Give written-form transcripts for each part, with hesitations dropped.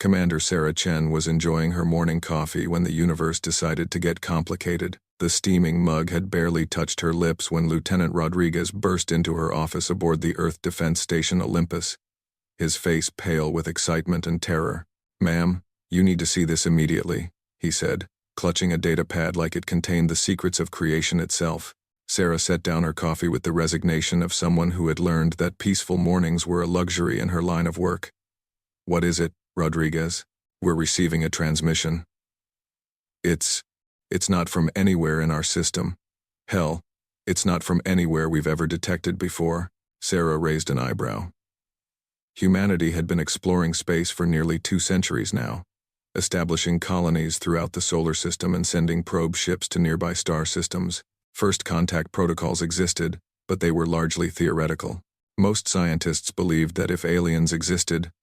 Commander Sarah Chen was enjoying her morning coffee when the universe decided to get complicated. The steaming mug had barely touched her lips when Lieutenant Rodriguez burst into her office aboard the Earth Defense Station Olympus, his face pale with excitement and terror. "Ma'am, you need to see this immediately," he said, clutching a data pad like it contained the secrets of creation itself. Sarah set down her coffee with the resignation of someone who had learned that peaceful mornings were a luxury in her line of work. "What is it, Rodriguez? We're receiving a transmission." It's not from anywhere in our system. Hell, it's not from anywhere we've ever detected before." Sarah raised an eyebrow. Humanity had been exploring space for nearly 2 centuries now, establishing colonies throughout the solar system and sending probe ships to nearby star systems. First contact protocols existed, but they were largely theoretical. Most scientists believed that if aliens existed,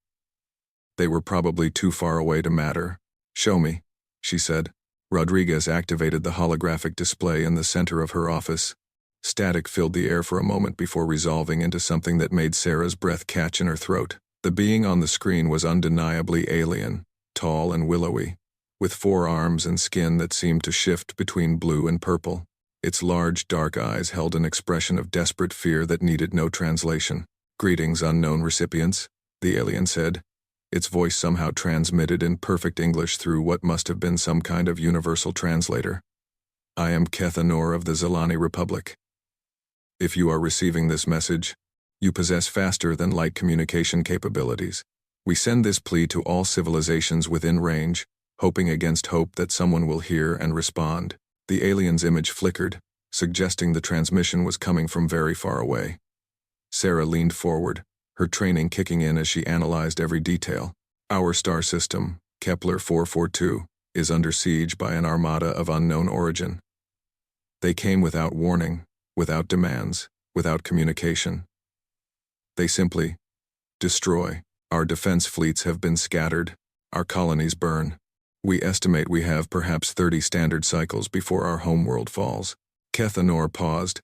they were probably too far away to matter. "Show me," she said. Rodriguez activated the holographic display in the center of her office. Static filled the air for a moment before resolving into something that made Sarah's breath catch in her throat. The being on the screen was undeniably alien, tall and willowy, with 4 arms and skin that seemed to shift between blue and purple. Its large, dark eyes held an expression of desperate fear that needed no translation. "Greetings, unknown recipients," the alien said, its voice somehow transmitted in perfect English through what must have been some kind of universal translator. "I am Kethanor of the Zelani Republic. If you are receiving this message, you possess faster-than-light communication capabilities. We send this plea to all civilizations within range, hoping against hope that someone will hear and respond." The alien's image flickered, suggesting the transmission was coming from very far away. Sarah leaned forward, her training kicking in as she analyzed every detail. "Our star system, Kepler 442, is under siege by an armada of unknown origin. They came without warning, without demands, without communication. They simply destroy. Our defense fleets have been scattered, our colonies burn. We estimate we have perhaps 30 standard cycles before our homeworld falls." Kethanor paused,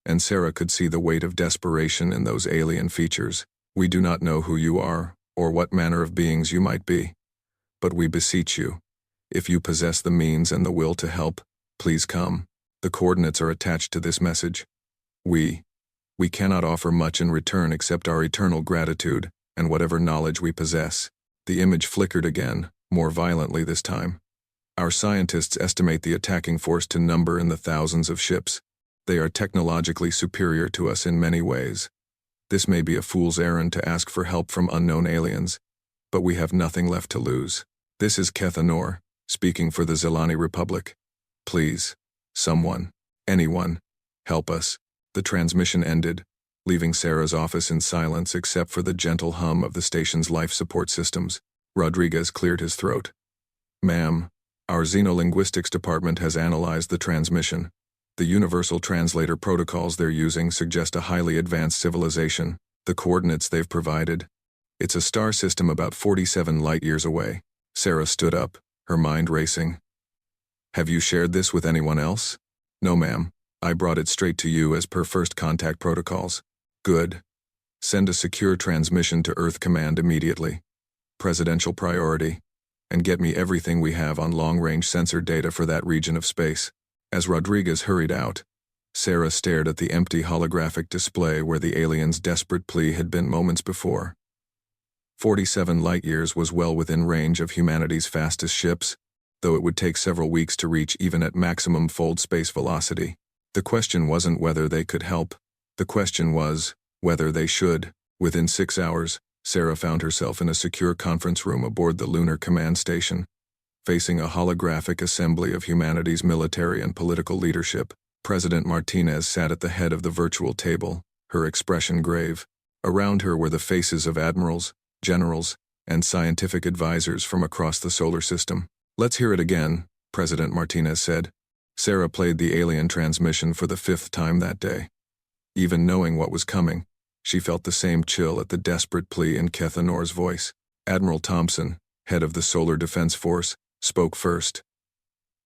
and Sarah could see the weight of desperation in those alien features. "We do not know who you are, or what manner of beings you might be. But we beseech you, if you possess the means and the will to help, please come. The coordinates are attached to this message. We cannot offer much in return except our eternal gratitude and whatever knowledge we possess." The image flickered again, more violently this time. "Our scientists estimate the attacking force to number in the thousands of ships. They are technologically superior to us in many ways. This may be a fool's errand to ask for help from unknown aliens, but we have nothing left to lose. This is Kethanor, speaking for the Zelani Republic. Please, someone, anyone, help us." The transmission ended, leaving Sarah's office in silence except for the gentle hum of the station's life support systems. Rodriguez cleared his throat. "Ma'am, our xenolinguistics department has analyzed the transmission. The universal translator protocols they're using suggest a highly advanced civilization. The coordinates they've provided. It's a star system about 47 light-years away." Sarah stood up, her mind racing. "Have you shared this with anyone else?" "No, ma'am. I brought it straight to you as per first contact protocols." "Good. Send a secure transmission to Earth Command immediately. Presidential priority. And get me everything we have on long-range sensor data for that region of space." As Rodriguez hurried out, Sarah stared at the empty holographic display where the alien's desperate plea had been moments before. 47 light-years was well within range of humanity's fastest ships, though it would take several weeks to reach even at maximum fold space velocity. The question wasn't whether they could help. The question was whether they should. Within 6 hours, Sarah found herself in a secure conference room aboard the Lunar Command Station, facing a holographic assembly of humanity's military and political leadership. President Martinez sat at the head of the virtual table, her expression grave. Around her were the faces of admirals, generals, and scientific advisors from across the solar system. "Let's hear it again," President Martinez said. Sarah played the alien transmission for the 5th time that day. Even knowing what was coming, she felt the same chill at the desperate plea in Kethanor's voice. Admiral Thompson, head of the Solar Defense Force, spoke first.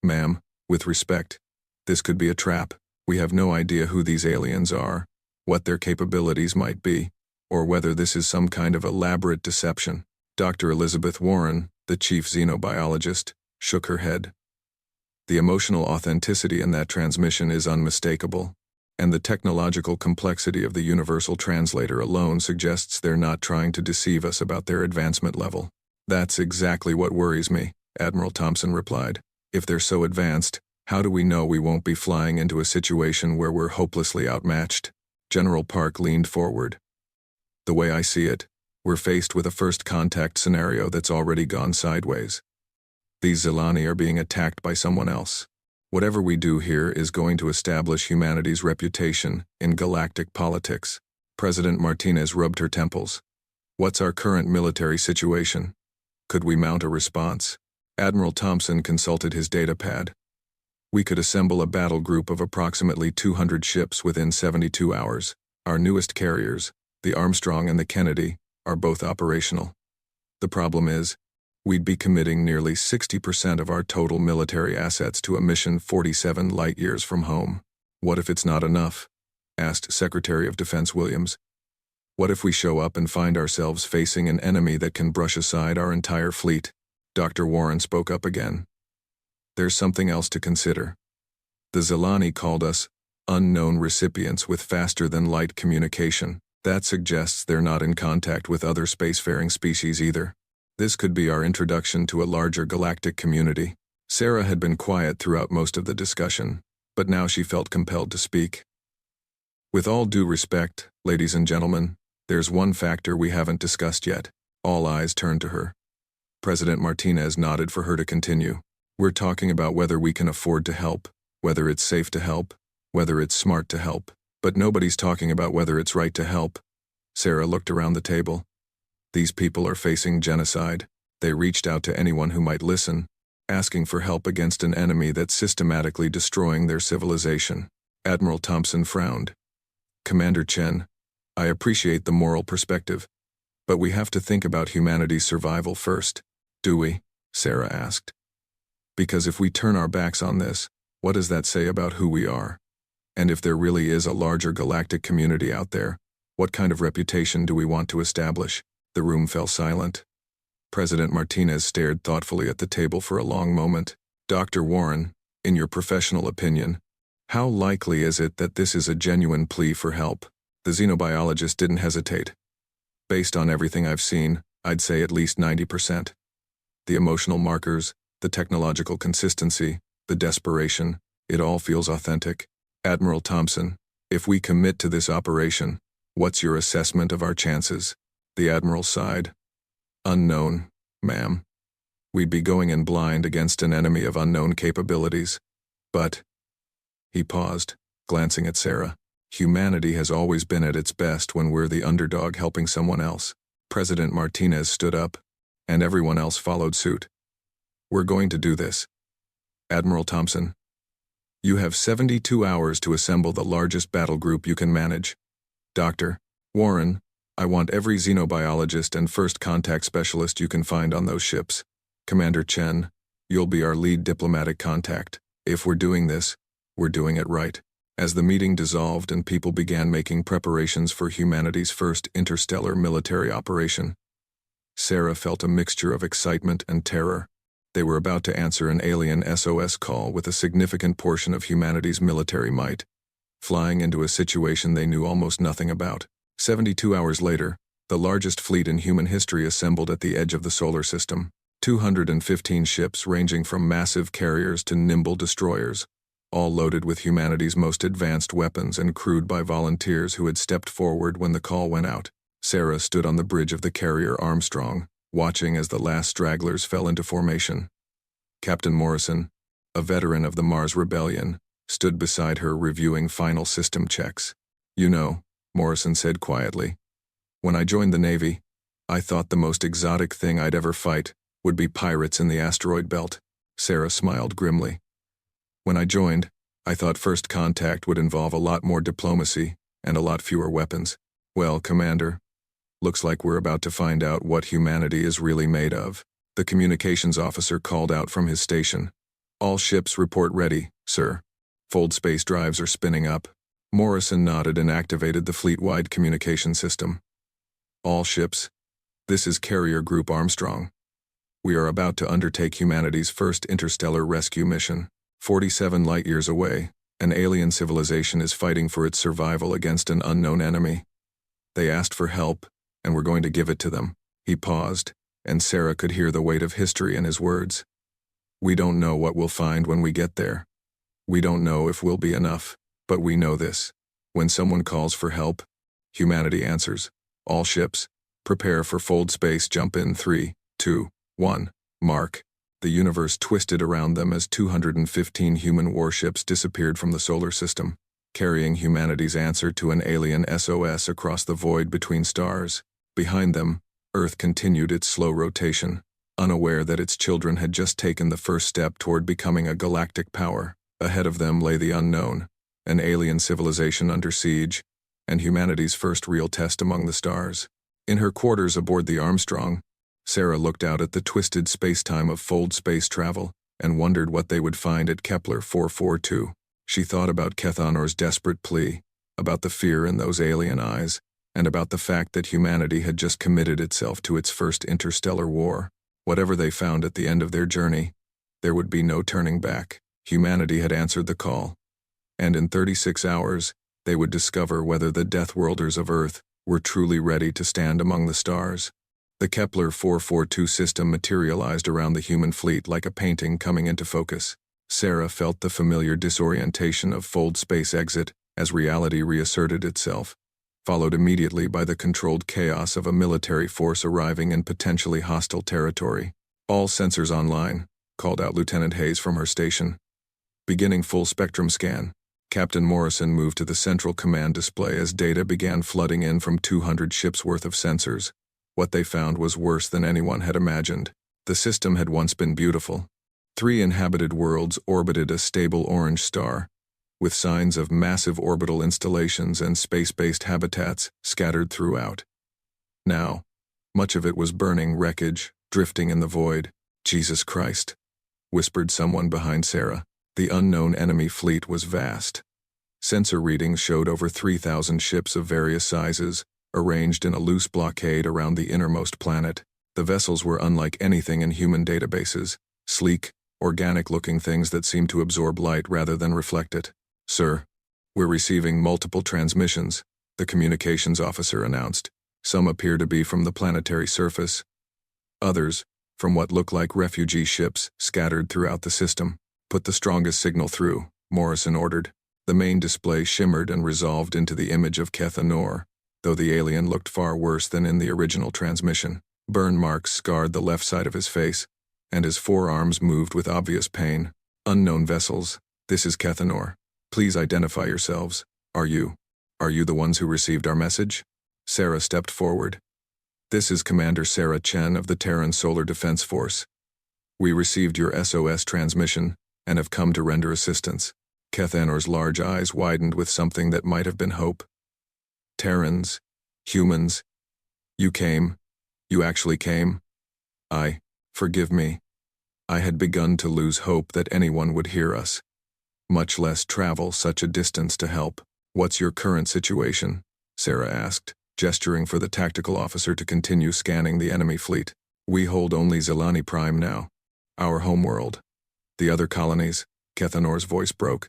"Ma'am, with respect, this could be a trap. We have no idea who these aliens are, what their capabilities might be, or whether this is some kind of elaborate deception." Dr. Elizabeth Warren, The chief xenobiologist shook her head. The emotional authenticity in that transmission is unmistakable, and the technological complexity of the universal translator alone suggests they're not trying to deceive us about their advancement level. That's exactly what worries me, Admiral Thompson replied. If they're so advanced, how do we know we won't be flying into a situation where we're hopelessly outmatched? General Park leaned forward. The way I see it, we're faced with a first contact scenario that's already gone sideways. These Zilani are being attacked by someone else. Whatever we do here is going to establish humanity's reputation in galactic politics. President Martinez rubbed her temples. What's our current military situation? Could we mount a response? Admiral Thompson consulted his datapad. We could assemble a battle group of approximately 200 ships within 72 hours. Our newest carriers, the Armstrong and the Kennedy, are both operational. The problem is, we'd be committing nearly 60% of our total military assets to a mission 47 light-years from home. What if it's not enough? Asked Secretary of Defense Williams. What if we show up and find ourselves facing an enemy that can brush aside our entire fleet? Dr. Warren spoke up again. There's something else to consider. The Zilani called us unknown recipients with faster-than-light communication. That suggests they're not in contact with other spacefaring species either. This could be our introduction to a larger galactic community. Sarah had been quiet throughout most of the discussion, but now she felt compelled to speak. With all due respect, ladies and gentlemen, there's one factor we haven't discussed yet. All eyes turned to her. President Martinez nodded for her to continue. We're talking about whether we can afford to help, whether it's safe to help, whether it's smart to help. But nobody's talking about whether it's right to help. Sarah looked around the table. These people are facing genocide. They reached out to anyone who might listen, asking for help against an enemy that's systematically destroying their civilization. Admiral Thompson frowned. Commander Chen, I appreciate the moral perspective, but we have to think about humanity's survival first. Do we? Sarah asked. Because if we turn our backs on this, what does that say about who we are? And if there really is a larger galactic community out there, what kind of reputation do we want to establish? The room fell silent. President Martinez stared thoughtfully at the table for a long moment. Dr. Warren, in your professional opinion, how likely is it that this is a genuine plea for help? The xenobiologist didn't hesitate. Based on everything I've seen, I'd say at least 90%. The emotional markers, the technological consistency, the desperation, it all feels authentic. Admiral Thompson, if we commit to this operation, what's your assessment of our chances? The Admiral sighed. Unknown, ma'am. We'd be going in blind against an enemy of unknown capabilities. But, he paused, glancing at Sarah, humanity has always been at its best when we're the underdog helping someone else. President Martinez stood up, and everyone else followed suit. We're going to do this. Admiral Thompson, you have 72 hours to assemble the largest battle group you can manage. Dr. Warren, I want every xenobiologist and first contact specialist you can find on those ships. Commander Chen, you'll be our lead diplomatic contact. If we're doing this, we're doing it right. As the meeting dissolved and people began making preparations for humanity's first interstellar military operation, Sarah felt a mixture of excitement and terror. They were about to answer an alien SOS call with a significant portion of humanity's military might, flying into a situation they knew almost nothing about. 72 hours later, the largest fleet in human history assembled at the edge of the solar system. 215 ships ranging from massive carriers to nimble destroyers, all loaded with humanity's most advanced weapons and crewed by volunteers who had stepped forward when the call went out. Sarah stood on the bridge of the carrier Armstrong, watching as the last stragglers fell into formation. Captain Morrison, a veteran of the Mars Rebellion, stood beside her reviewing final system checks. You know, Morrison said quietly, when I joined the Navy, I thought the most exotic thing I'd ever fight would be pirates in the asteroid belt. Sarah smiled grimly. When I joined, I thought first contact would involve a lot more diplomacy and a lot fewer weapons. Well, Commander, looks like we're about to find out what humanity is really made of. The communications officer called out from his station. All ships report ready, sir. Fold space drives are spinning up. Morrison nodded and activated the fleet-wide communication system. All ships. This is Carrier Group Armstrong. We are about to undertake humanity's first interstellar rescue mission. 47 light-years away, an alien civilization is fighting for its survival against an unknown enemy. They asked for help, and we're going to give it to them." He paused, and Sarah could hear the weight of history in his words. "We don't know what we'll find when we get there. We don't know if we'll be enough, but we know this. When someone calls for help, humanity answers. All ships, prepare for fold space jump in 3, 2, 1, mark." The universe twisted around them as 215 human warships disappeared from the solar system, carrying humanity's answer to an alien SOS across the void between stars. Behind them, Earth continued its slow rotation, unaware that its children had just taken the first step toward becoming a galactic power. Ahead of them lay the unknown, an alien civilization under siege, and humanity's first real test among the stars. In her quarters aboard the Armstrong, Sarah looked out at the twisted space-time of fold space travel and wondered what they would find at Kepler 442. She thought about Kethanor's desperate plea, about the fear in those alien eyes, and about the fact that humanity had just committed itself to its first interstellar war. Whatever they found at the end of their journey, there would be no turning back. Humanity had answered the call, and in 36 hours, they would discover whether the Deathworlders of Earth were truly ready to stand among the stars. The Kepler 442 system materialized around the human fleet like a painting coming into focus. Sarah felt the familiar disorientation of fold space exit as reality reasserted itself, followed immediately by the controlled chaos of a military force arriving in potentially hostile territory. "All sensors online," called out Lieutenant Hayes from her station. Beginning full spectrum scan, Captain Morrison moved to the central command display as data began flooding in from 200 ships worth of sensors. What they found was worse than anyone had imagined. The system had once been beautiful. 3 inhabited worlds orbited a stable orange star, with signs of massive orbital installations and space-based habitats scattered throughout. Now, much of it was burning wreckage, drifting in the void. "Jesus Christ," whispered someone behind Sarah. The unknown enemy fleet was vast. Sensor readings showed over 3,000 ships of various sizes, arranged in a loose blockade around the innermost planet. The vessels were unlike anything in human databases, sleek, organic-looking things that seemed to absorb light rather than reflect it. "Sir, we're receiving multiple transmissions," the communications officer announced. "Some appear to be from the planetary surface. Others, from what look like refugee ships scattered throughout the system. Put the strongest signal through," Morrison ordered. The main display shimmered and resolved into the image of Kethanor, though the alien looked far worse than in the original transmission. Burn marks scarred the left side of his face, and his forearms moved with obvious pain. "Unknown vessels, this is Kethanor. Please identify yourselves. Are you the ones who received our message?" Sarah stepped forward. "This is Commander Sarah Chen of the Terran Solar Defense Force. We received your SOS transmission and have come to render assistance." Kethanor's large eyes widened with something that might have been hope. "Terrans, humans, you actually came? Forgive me. I had begun to lose hope that anyone would hear us, much less travel such a distance to help." "What's your current situation?" Sarah asked, gesturing for the tactical officer to continue scanning the enemy fleet. "We hold only Zelani Prime now, our homeworld. The other colonies," Kethanor's voice broke.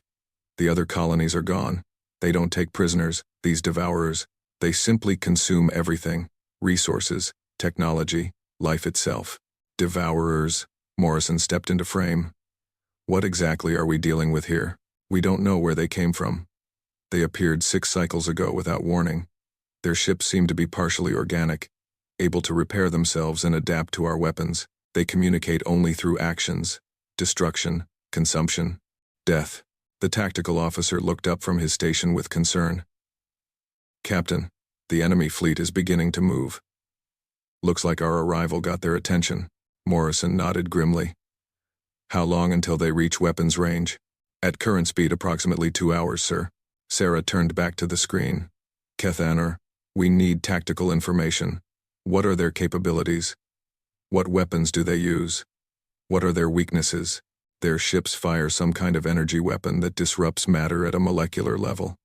"The other colonies are gone. They don't take prisoners, these devourers. They simply consume everything, resources, technology, life itself." "Devourers," Morrison stepped into frame. "What exactly are we dealing with here? We don't know where they came from. They appeared 6 cycles ago without warning. Their ships seem to be partially organic, able to repair themselves and adapt to our weapons. They communicate only through actions, destruction, consumption, death." The tactical officer looked up from his station with concern. "Captain, the enemy fleet is beginning to move. Looks like our arrival got their attention." Morrison nodded grimly. "How long until they reach weapons range?" "At current speed approximately 2 hours, sir." Sarah turned back to the screen. "Kethanor, we need tactical information. What are their capabilities? What weapons do they use? What are their weaknesses?" "Their ships fire some kind of energy weapon that disrupts matter at a molecular level.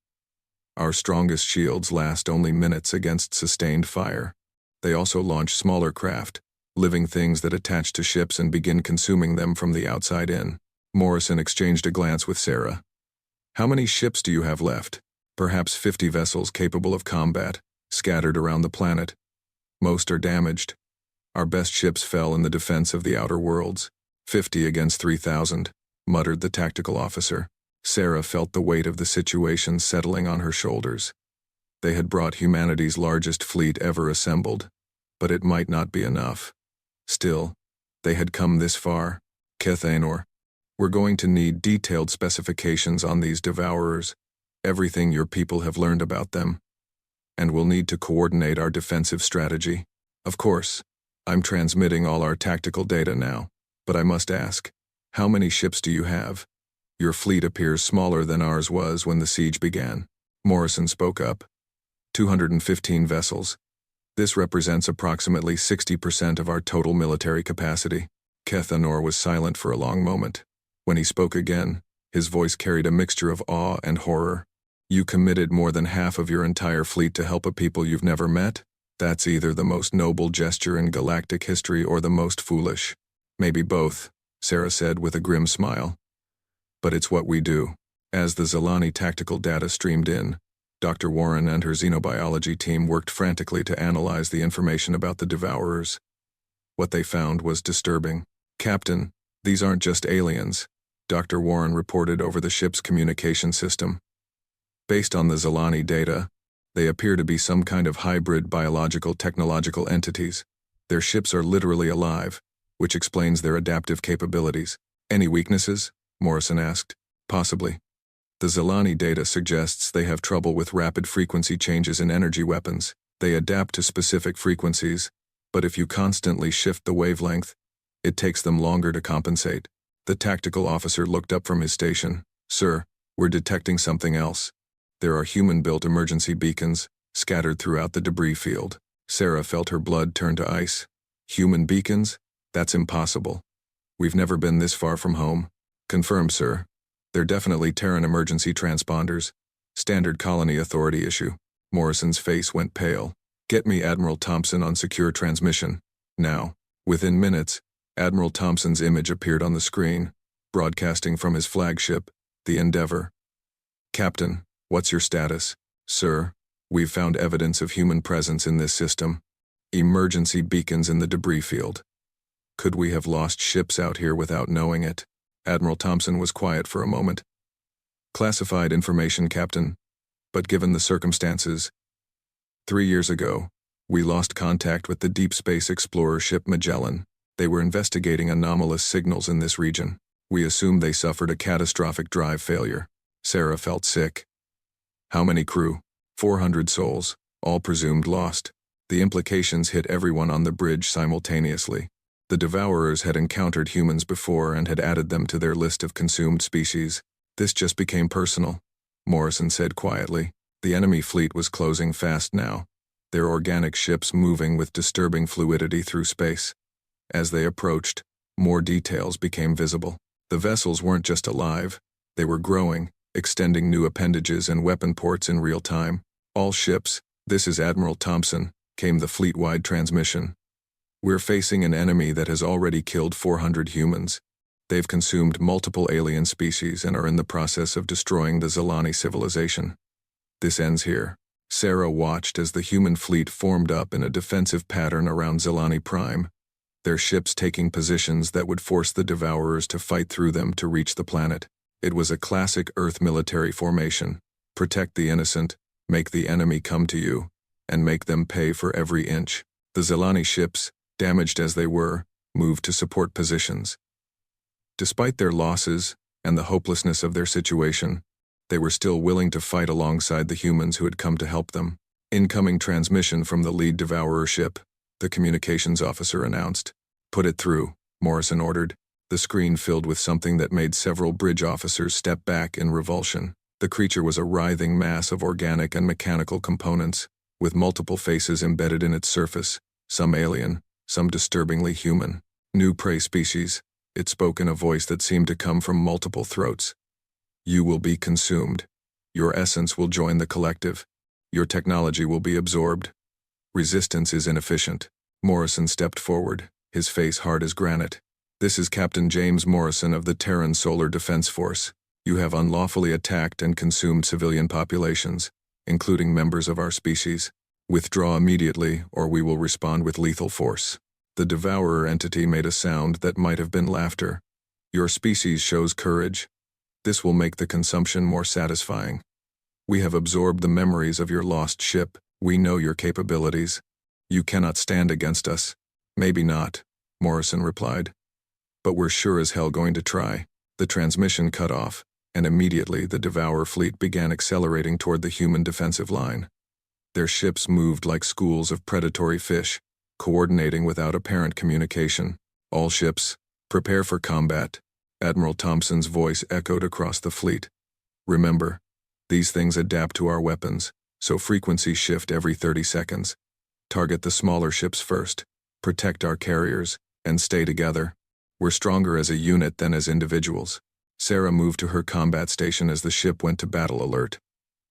Our strongest shields last only minutes against sustained fire. They also launch smaller craft, living things that attach to ships and begin consuming them from the outside in. Morrison exchanged a glance with Sarah. How many ships do you have left? Perhaps 50 vessels capable of combat, scattered around the planet. Most are damaged. Our best ships fell in the defense of the outer worlds. 50 against 3,000, muttered the tactical officer. Sarah felt the weight of the situation settling on her shoulders. They had brought humanity's largest fleet ever assembled, but it might not be enough. Still, they had come this far. Kethanor, we're going to need detailed specifications on these devourers, everything your people have learned about them. And we'll need to coordinate our defensive strategy. Of course, I'm transmitting all our tactical data now, but I must ask, how many ships do you have? Your fleet appears smaller than ours was when the siege began. Morrison spoke up. 215 vessels. This represents approximately 60% of our total military capacity. Kethanor was silent for a long moment. When he spoke again, his voice carried a mixture of awe and horror. You committed more than half of your entire fleet to help a people you've never met? That's either the most noble gesture in galactic history or the most foolish. Maybe both, Sarah said with a grim smile. But it's what we do. As the Zilani tactical data streamed in, Dr. Warren and her xenobiology team worked frantically to analyze the information about the Devourers. What they found was disturbing. Captain, these aren't just aliens, Dr. Warren reported over the ship's communication system. Based on the Zilani data, they appear to be some kind of hybrid biological-technological entities. Their ships are literally alive, which explains their adaptive capabilities. Any weaknesses? Morrison asked. Possibly. The Zilani data suggests they have trouble with rapid frequency changes in energy weapons. They adapt to specific frequencies, but if you constantly shift the wavelength, it takes them longer to compensate. The tactical officer looked up from his station. Sir, we're detecting something else. There are human-built emergency beacons scattered throughout the debris field. Sarah felt her blood turn to ice. Human beacons? That's impossible. We've never been this far from home. Confirmed, sir. They're definitely Terran emergency transponders. Standard colony authority issue. Morrison's face went pale. Get me Admiral Thompson on secure transmission. Now. Within minutes, Admiral Thompson's image appeared on the screen, broadcasting from his flagship, the Endeavour. Captain, what's your status? Sir, we've found evidence of human presence in this system. Emergency beacons in the debris field. Could we have lost ships out here without knowing it? Admiral Thompson was quiet for a moment. Classified information, Captain, but given the circumstances. 3 years ago, we lost contact with the deep space explorer ship Magellan. They were investigating anomalous signals in this region. We assumed they suffered a catastrophic drive failure. Sarah felt sick. How many crew? 400 souls, all presumed lost. The implications hit everyone on the bridge simultaneously. The Devourers had encountered humans before and had added them to their list of consumed species. This just became personal, Morrison said quietly. The enemy fleet was closing fast now, their organic ships moving with disturbing fluidity through space. As they approached, more details became visible. The vessels weren't just alive, they were growing, extending new appendages and weapon ports in real time. All ships, this is Admiral Thompson, came the fleet-wide transmission. We're facing an enemy that has already killed 400 humans. They've consumed multiple alien species and are in the process of destroying the Zilani civilization. This ends here. Sarah watched as the human fleet formed up in a defensive pattern around Zilani Prime, their ships taking positions that would force the Devourers to fight through them to reach the planet. It was a classic Earth military formation. Protect the innocent, make the enemy come to you, and make them pay for every inch. The Zilani ships, damaged as they were, moved to support positions. Despite their losses and the hopelessness of their situation, they were still willing to fight alongside the humans who had come to help them. Incoming transmission from the lead Devourer ship, the communications officer announced. Put it through, Morrison ordered. The screen filled with something that made several bridge officers step back in revulsion. The creature was a writhing mass of organic and mechanical components, with multiple faces embedded in its surface, some alien, some disturbingly human. New prey species, it spoke in a voice that seemed to come from multiple throats. You will be consumed. Your essence will join the collective. Your technology will be absorbed. Resistance is inefficient. Morrison stepped forward, his face hard as granite. "This is Captain James Morrison of the Terran Solar Defense Force. You have unlawfully attacked and consumed civilian populations, including members of our species. Withdraw immediately, or we will respond with lethal force." The devourer entity made a sound that might have been laughter. "Your species shows courage. This will make the consumption more satisfying. We have absorbed the memories of your lost ship. We know your capabilities. You cannot stand against us." "Maybe not," Morrison replied. "But we're sure as hell going to try." The transmission cut off, and immediately the Devourer fleet began accelerating toward the human defensive line. Their ships moved like schools of predatory fish, coordinating without apparent communication. "All ships, prepare for combat," Admiral Thompson's voice echoed across the fleet. "Remember, these things adapt to our weapons, so frequency shift every 30 seconds. Target the smaller ships first, protect our carriers, and stay together. We're stronger as a unit than as individuals." Sarah moved to her combat station as the ship went to battle alert.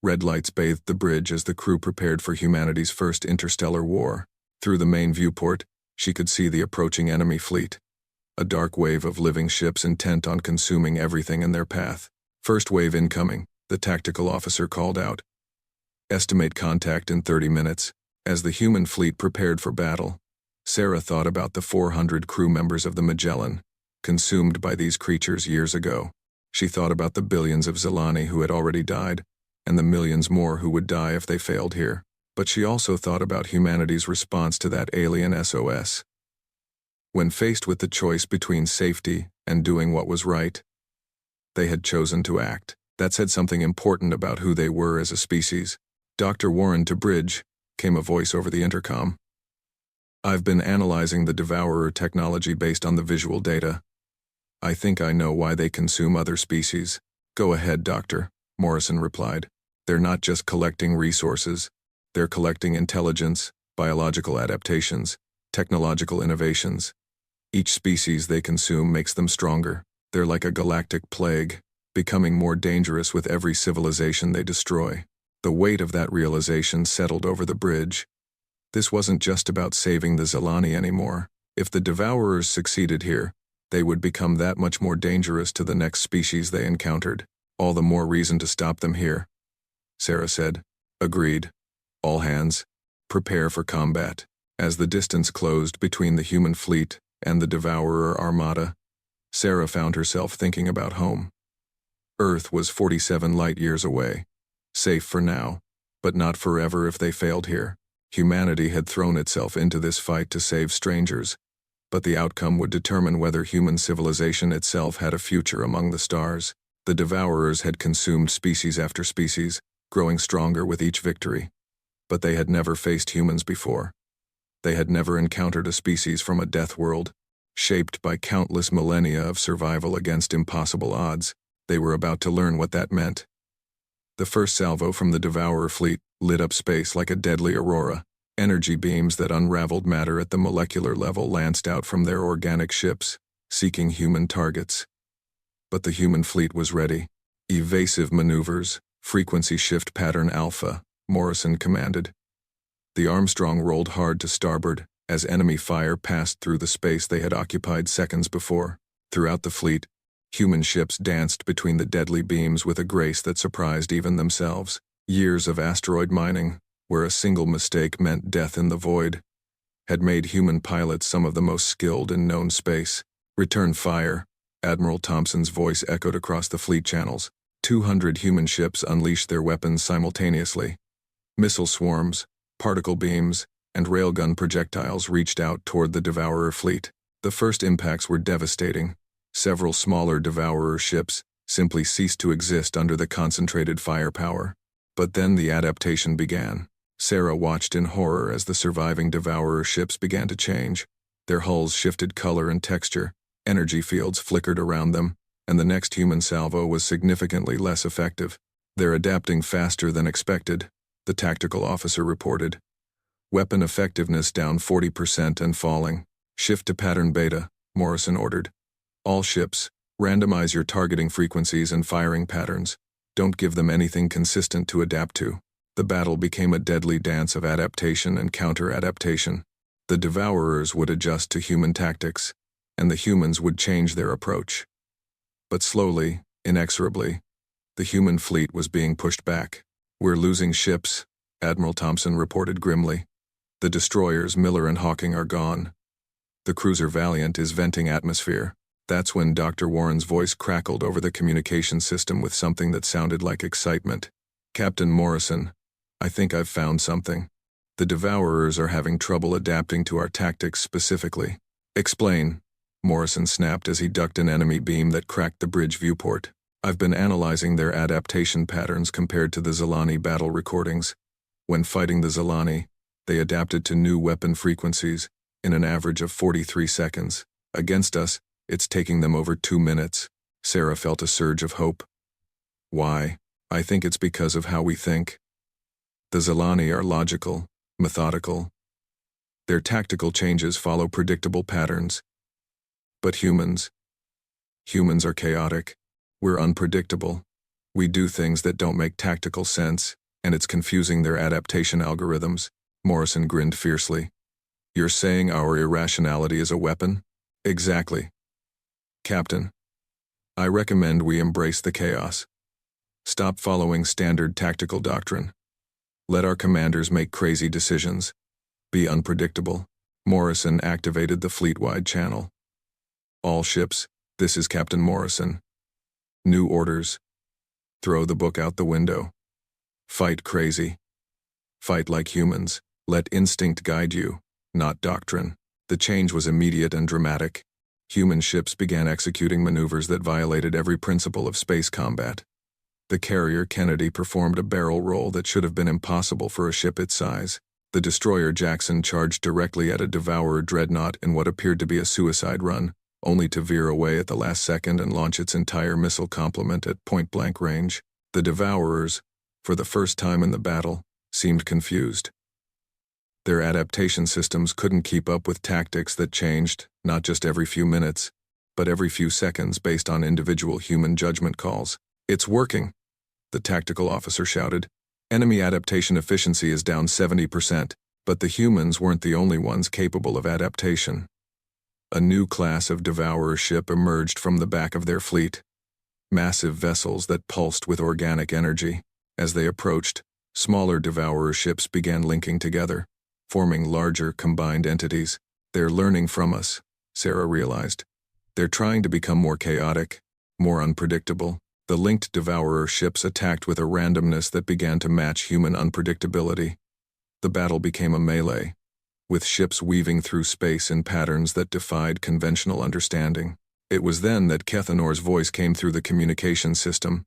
Red lights bathed the bridge as the crew prepared for humanity's first interstellar war. Through the main viewport, she could see the approaching enemy fleet. A dark wave of living ships intent on consuming everything in their path. "First wave incoming," the tactical officer called out. "Estimate contact in 30 minutes. As the human fleet prepared for battle, Sarah thought about the 400 crew members of the Magellan, consumed by these creatures years ago. She thought about the billions of Zelani who had already died, and the millions more who would die if they failed here. But she also thought about humanity's response to that alien SOS. When faced with the choice between safety and doing what was right, they had chosen to act. That said something important about who they were as a species. "Dr. Warren to bridge," came a voice over the intercom. "I've been analyzing the Devourer technology based on the visual data. I think I know why they consume other species." "Go ahead, Doctor," Morrison replied. "They're not just collecting resources. They're collecting intelligence, biological adaptations, technological innovations. Each species they consume makes them stronger. They're like a galactic plague, becoming more dangerous with every civilization they destroy." The weight of that realization settled over the bridge. This wasn't just about saving the Zelani anymore. If the Devourers succeeded here, they would become that much more dangerous to the next species they encountered. "All the more reason to stop them here," Sarah said. "Agreed. All hands, prepare for combat." As the distance closed between the human fleet and the Devourer Armada, Sarah found herself thinking about home. Earth was 47 light-years away. Safe for now, but not forever if they failed here. Humanity had thrown itself into this fight to save strangers, but the outcome would determine whether human civilization itself had a future among the stars. The Devourers had consumed species after species, growing stronger with each victory. But they had never faced humans before. They had never encountered a species from a death world, shaped by countless millennia of survival against impossible odds. They were about to learn what that meant. The first salvo from the Devourer fleet lit up space like a deadly aurora. Energy beams that unraveled matter at the molecular level lanced out from their organic ships, seeking human targets. But the human fleet was ready. "Evasive maneuvers, frequency shift pattern alpha," Morrison commanded. The Armstrong rolled hard to starboard as enemy fire passed through the space they had occupied seconds before. Throughout the fleet, human ships danced between the deadly beams with a grace that surprised even themselves. Years of asteroid mining, where a single mistake meant death in the void, had made human pilots some of the most skilled in known space. "Return fire," Admiral Thompson's voice echoed across the fleet channels. 200 human ships unleashed their weapons simultaneously. Missile swarms, particle beams, and railgun projectiles reached out toward the Devourer fleet. The first impacts were devastating. Several smaller Devourer ships simply ceased to exist under the concentrated firepower. But then the adaptation began. Sarah watched in horror as the surviving Devourer ships began to change. Their hulls shifted color and texture, energy fields flickered around them, and the next human salvo was significantly less effective. "They're adapting faster than expected," the tactical officer reported. "Weapon effectiveness down 40% and falling. Shift to pattern beta," Morrison ordered. "All ships, randomize your targeting frequencies and firing patterns. Don't give them anything consistent to adapt to." The battle became a deadly dance of adaptation and counter-adaptation. The Devourers would adjust to human tactics, and the humans would change their approach. But slowly, inexorably, the human fleet was being pushed back. "We're losing ships," Admiral Thompson reported grimly. "The destroyers Miller and Hawking are gone. The cruiser Valiant is venting atmosphere." That's when Dr. Warren's voice crackled over the communication system with something that sounded like excitement. "Captain Morrison, I think I've found something. The Devourers are having trouble adapting to our tactics specifically." "Explain," Morrison snapped as he ducked an enemy beam that cracked the bridge viewport. "I've been analyzing their adaptation patterns compared to the Zilani battle recordings. When fighting the Zilani, they adapted to new weapon frequencies in an average of 43 seconds. Against us, it's taking them over 2 minutes." Sarah felt a surge of hope. "Why? I think it's because of how we think. The Zilani are logical, methodical. Their tactical changes follow predictable patterns. But humans are chaotic. We're unpredictable. We do things that don't make tactical sense, and it's confusing their adaptation algorithms." Morrison grinned fiercely. "You're saying our irrationality is a weapon?" "Exactly. Captain, I recommend we embrace the chaos. Stop following standard tactical doctrine. Let our commanders make crazy decisions. Be unpredictable." Morrison activated the fleet-wide channel. "All ships, this is Captain Morrison. New orders. Throw the book out the window. Fight crazy. Fight like humans. Let instinct guide you, not doctrine." The change was immediate and dramatic. Human ships began executing maneuvers that violated every principle of space combat. The carrier Kennedy performed a barrel roll that should have been impossible for a ship its size. The destroyer Jackson charged directly at a Devourer dreadnought in what appeared to be a suicide run, only to veer away at the last second and launch its entire missile complement at point-blank range. The Devourers, for the first time in the battle, seemed confused. Their adaptation systems couldn't keep up with tactics that changed, not just every few minutes, but every few seconds based on individual human judgment calls. "It's working," the tactical officer shouted. "Enemy adaptation efficiency is down 70%, but the humans weren't the only ones capable of adaptation." A new class of Devourer ship emerged from the back of their fleet. Massive vessels that pulsed with organic energy. As they approached, smaller Devourer ships began linking together, forming larger, combined entities. "They're learning from us," Sarah realized. "They're trying to become more chaotic, more unpredictable." The linked Devourer ships attacked with a randomness that began to match human unpredictability. The battle became a melee, with ships weaving through space in patterns that defied conventional understanding. It was then that Kethanor's voice came through the communication system.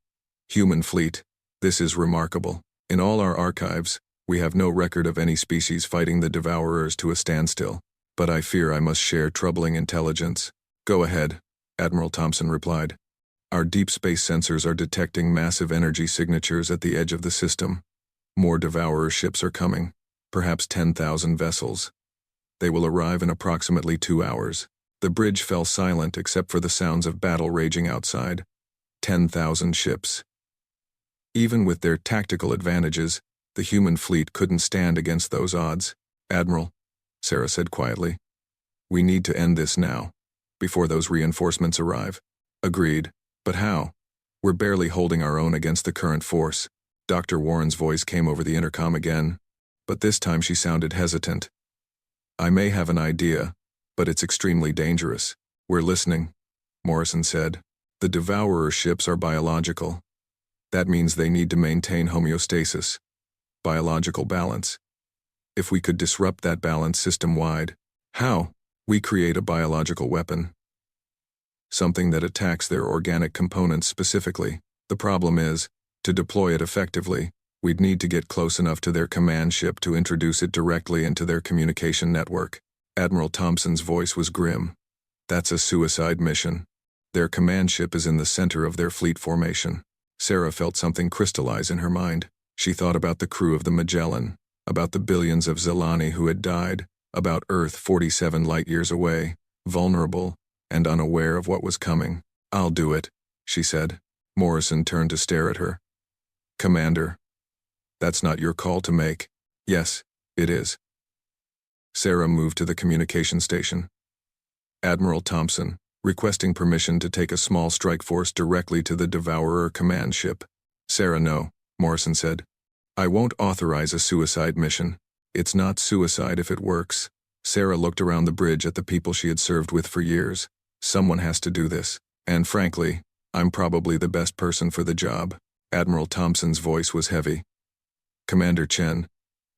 "Human fleet, this is remarkable. In all our archives, we have no record of any species fighting the Devourers to a standstill, but I fear I must share troubling intelligence." "Go ahead," Admiral Thompson replied. "Our deep space sensors are detecting massive energy signatures at the edge of the system. More Devourer ships are coming, perhaps 10,000 vessels. They will arrive in approximately 2 hours." The bridge fell silent except for the sounds of battle raging outside. 10,000 ships. Even with their tactical advantages, the human fleet couldn't stand against those odds. "Admiral," Sarah said quietly, "we need to end this now, before those reinforcements arrive." "Agreed. But how? We're barely holding our own against the current force." Dr. Warren's voice came over the intercom again, but this time she sounded hesitant. "I may have an idea, but it's extremely dangerous." "We're listening," Morrison said. "The Devourer ships are biological. That means they need to maintain homeostasis, biological balance. If we could disrupt that balance system-wide." "How?" "We create a biological weapon. Something that attacks their organic components specifically. The problem is, to deploy it effectively, we'd need to get close enough to their command ship to introduce it directly into their communication network." Admiral Thompson's voice was grim. "That's a suicide mission. Their command ship is in the center of their fleet formation." Sarah felt something crystallize in her mind. She thought about the crew of the Magellan, about the billions of Zilani who had died, about Earth 47 light-years away, vulnerable and unaware of what was coming. "I'll do it," she said. Morrison turned to stare at her. "Commander, that's not your call to make." "Yes, it is." Sarah moved to the communication station. Admiral Thompson, requesting permission to take a small strike force directly to the Devourer command ship. Sarah, no, Morrison said. I won't authorize a suicide mission. It's not suicide if it works. Sarah looked around the bridge at the people she had served with for years. Someone has to do this. And frankly, I'm probably the best person for the job. Admiral Thompson's voice was heavy. Commander Chen,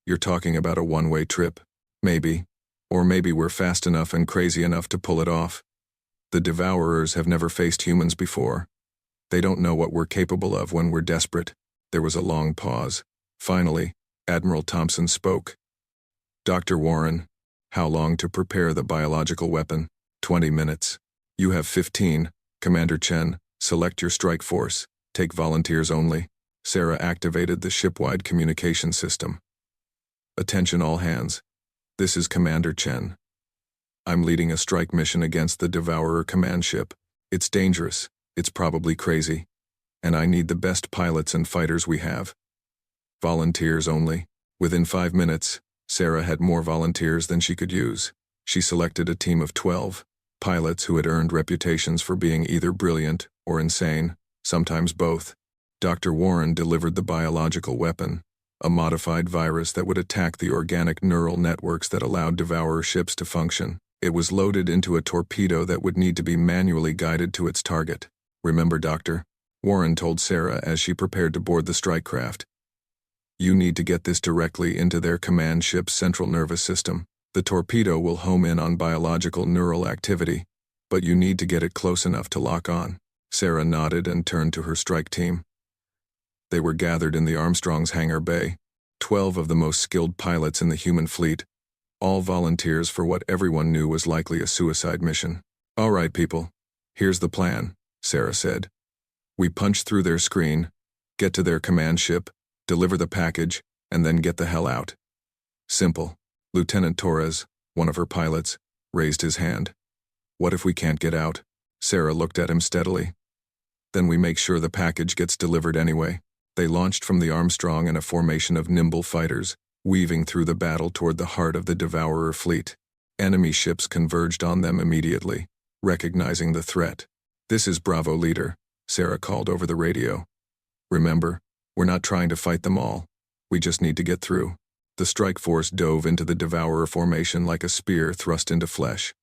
you're talking about a one-way trip. Maybe. Or maybe we're fast enough and crazy enough to pull it off. The Devourers have never faced humans before. They don't know what we're capable of when we're desperate. There was a long pause. Finally, Admiral Thompson spoke. Dr. Warren, how long to prepare the biological weapon? 20 minutes. You have 15. Commander Chen, select your strike force. Take volunteers only. Sarah activated the ship-wide communication system. Attention all hands. This is Commander Chen. I'm leading a strike mission against the Devourer command ship. It's dangerous, it's probably crazy, and I need the best pilots and fighters we have. Volunteers only. Within 5 minutes, Sarah had more volunteers than she could use. She selected a team of 12 pilots who had earned reputations for being either brilliant or insane, sometimes both. Dr. Warren delivered the biological weapon, a modified virus that would attack the organic neural networks that allowed Devourer ships to function. It was loaded into a torpedo that would need to be manually guided to its target. Remember, Doctor? Warren told Sarah as she prepared to board the strike craft. You need to get this directly into their command ship's central nervous system. The torpedo will home in on biological neural activity, but you need to get it close enough to lock on. Sarah nodded and turned to her strike team. They were gathered in the Armstrong's hangar bay, 12 of the most skilled pilots in the human fleet, all volunteers for what everyone knew was likely a suicide mission. All right, people, here's the plan, Sarah said. We punch through their screen, get to their command ship, deliver the package, and then get the hell out. Simple. Lieutenant Torres, one of her pilots, raised his hand. What if we can't get out? Sarah looked at him steadily. Then we make sure the package gets delivered anyway. They launched from the Armstrong in a formation of nimble fighters, weaving through the battle toward the heart of the Devourer fleet. Enemy ships converged on them immediately, recognizing the threat. This is Bravo Leader, Sarah called over the radio. Remember, we're not trying to fight them all. We just need to get through. The strike force dove into the Devourer formation like a spear thrust into flesh.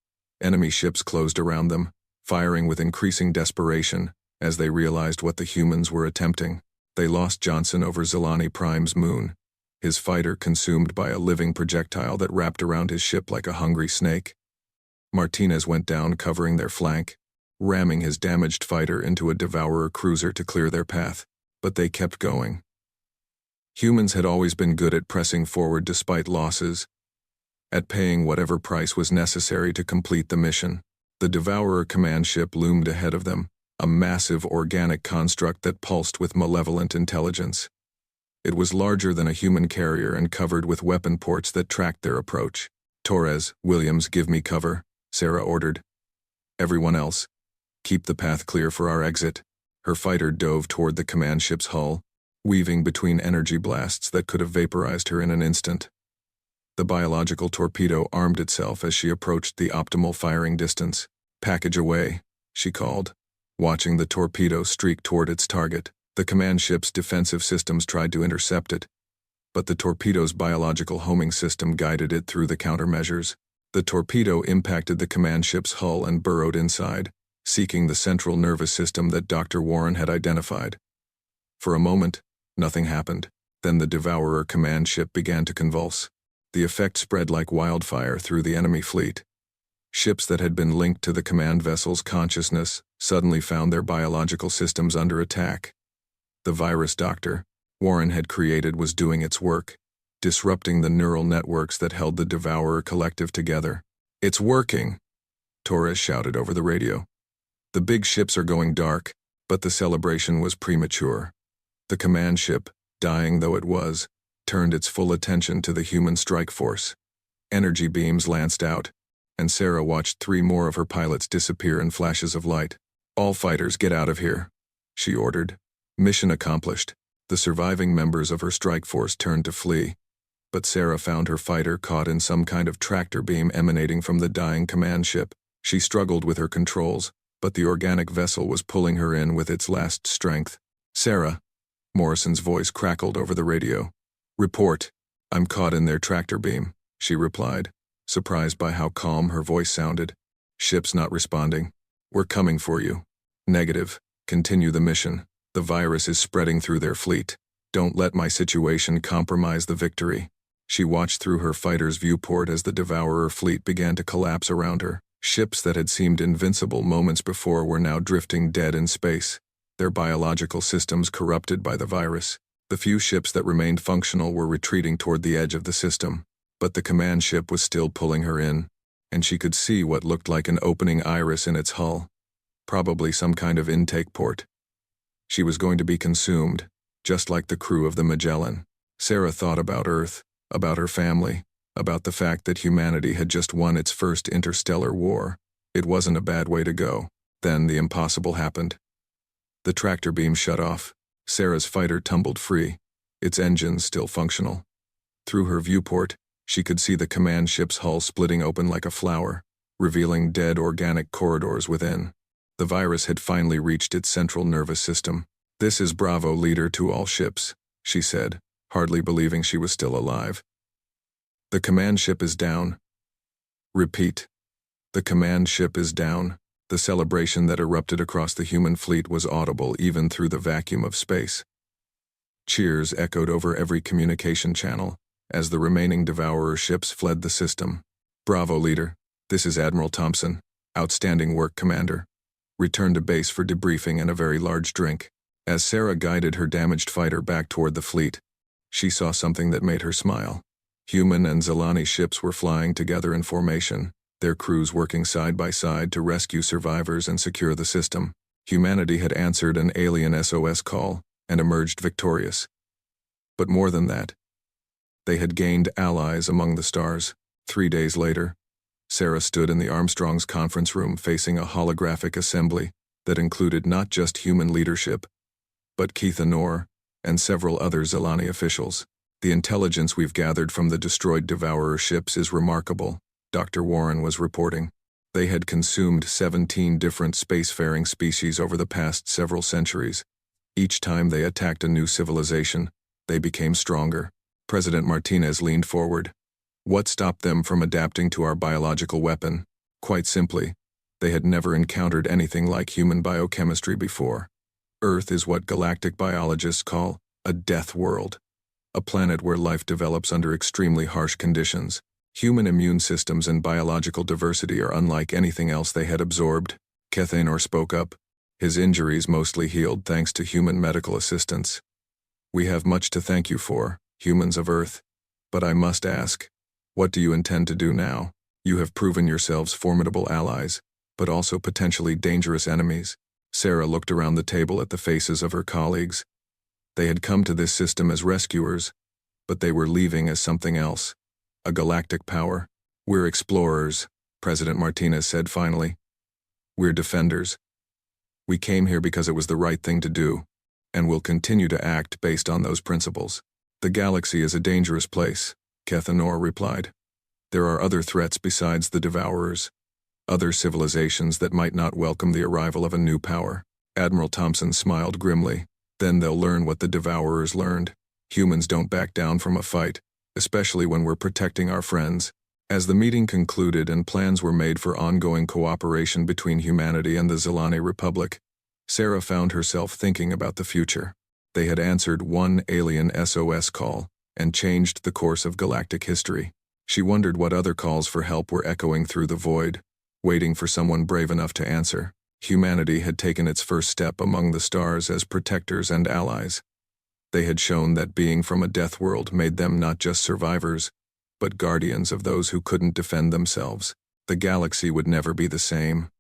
Enemy ships closed around them, firing with increasing desperation as they realized what the humans were attempting. They lost Johnson over Zilani Prime's moon, his fighter consumed by a living projectile that wrapped around his ship like a hungry snake. Martinez went down covering their flank, ramming his damaged fighter into a Devourer cruiser to clear their path, but they kept going. Humans had always been good at pressing forward despite losses, at paying whatever price was necessary to complete the mission. The Devourer command ship loomed ahead of them, a massive organic construct that pulsed with malevolent intelligence. It was larger than a human carrier and covered with weapon ports that tracked their approach. Torres, Williams, give me cover, Sarah ordered. Everyone else, keep the path clear for our exit. Her fighter dove toward the command ship's hull, weaving between energy blasts that could have vaporized her in an instant. The biological torpedo armed itself as she approached the optimal firing distance. Package away, she called. Watching the torpedo streak toward its target, the command ship's defensive systems tried to intercept it, but the torpedo's biological homing system guided it through the countermeasures. The torpedo impacted the command ship's hull and burrowed inside, seeking the central nervous system that Dr. Warren had identified. For a moment, nothing happened. Then the Devourer command ship began to convulse. The effect spread like wildfire through the enemy fleet. Ships that had been linked to the command vessel's consciousness suddenly found their biological systems under attack. The virus Dr. Warren had created was doing its work, disrupting the neural networks that held the Devourer collective together. It's working, Torres shouted over the radio. The big ships are going dark, but the celebration was premature. The command ship, dying though it was, turned its full attention to the human strike force. Energy beams lanced out, and Sarah watched 3 more of her pilots disappear in flashes of light. All fighters get out of here, she ordered. Mission accomplished. The surviving members of her strike force turned to flee. but Sarah found her fighter caught in some kind of tractor beam emanating from the dying command ship. She struggled with her controls, but the organic vessel was pulling her in with its last strength. "Sarah," Morrison's voice crackled over the radio. "Report. I'm caught in their tractor beam," she replied, surprised by how calm her voice sounded. "Ship's not responding. We're coming for you." "Negative. Continue the mission. The virus is spreading through their fleet. Don't let my situation compromise the victory." She watched through her fighter's viewport as the Devourer fleet began to collapse around her. Ships that had seemed invincible moments before were now drifting dead in space, their biological systems corrupted by the virus. The few ships that remained functional were retreating toward the edge of the system, but the command ship was still pulling her in, and she could see what looked like an opening iris in its hull, probably some kind of intake port. She was going to be consumed, just like the crew of the Magellan. Sarah thought about Earth, about her family, about the fact that humanity had just won its first interstellar war. It wasn't a bad way to go. Then the impossible happened. The tractor beam shut off. Sarah's fighter tumbled free, its engines still functional. Through her viewport, she could see the command ship's hull splitting open like a flower, revealing dead organic corridors within. The virus had finally reached its central nervous system. "This is Bravo leader to all ships," she said, hardly believing she was still alive. "The command ship is down." "Repeat. The command ship is down." The celebration that erupted across the human fleet was audible even through the vacuum of space. Cheers echoed over every communication channel as the remaining Devourer ships fled the system. "Bravo, leader. This is Admiral Thompson. Outstanding work, Commander. Return to base for debriefing and a very large drink." As Sarah guided her damaged fighter back toward the fleet, she saw something that made her smile. Human and Zilani ships were flying together in formation, their crews working side by side to rescue survivors and secure the system. Humanity had answered an alien SOS call and emerged victorious. But more than that, they had gained allies among the stars. 3 days later, Sarah stood in the Armstrong's conference room facing a holographic assembly that included not just human leadership, but Keith Anor and several other Zilani officials. "The intelligence we've gathered from the destroyed Devourer ships is remarkable," Dr. Warren was reporting. They had consumed 17 different spacefaring species over the past several centuries. Each time they attacked a new civilization, they became stronger. President Martinez leaned forward. "What stopped them from adapting to our biological weapon?" Quite simply, they had never encountered anything like human biochemistry before. Earth is what galactic biologists call a death world, a planet where life develops under extremely harsh conditions. Human immune systems and biological diversity are unlike anything else they had absorbed. Kethanor spoke up, his injuries mostly healed thanks to human medical assistance. "We have much to thank you for, humans of Earth. But I must ask, what do you intend to do now? You have proven yourselves formidable allies, but also potentially dangerous enemies." Sarah looked around the table at the faces of her colleagues. They had come to this system as rescuers, but they were leaving as something else. A galactic power. "We're explorers," President Martinez said finally. "We're defenders. We came here because it was the right thing to do, and will continue to act based on those principles." "The galaxy is a dangerous place," Kethanor replied. "There are other threats besides the Devourers, other civilizations that might not welcome the arrival of a new power." Admiral Thompson smiled grimly. "Then they'll learn what the Devourers learned. Humans don't back down from a fight, especially when we're protecting our friends." As the meeting concluded and plans were made for ongoing cooperation between humanity and the Zilani Republic, Sarah found herself thinking about the future. They had answered one alien SOS call and changed the course of galactic history. She wondered what other calls for help were echoing through the void, waiting for someone brave enough to answer. Humanity had taken its first step among the stars as protectors and allies. They had shown that being from a death world made them not just survivors, but guardians of those who couldn't defend themselves. The galaxy would never be the same.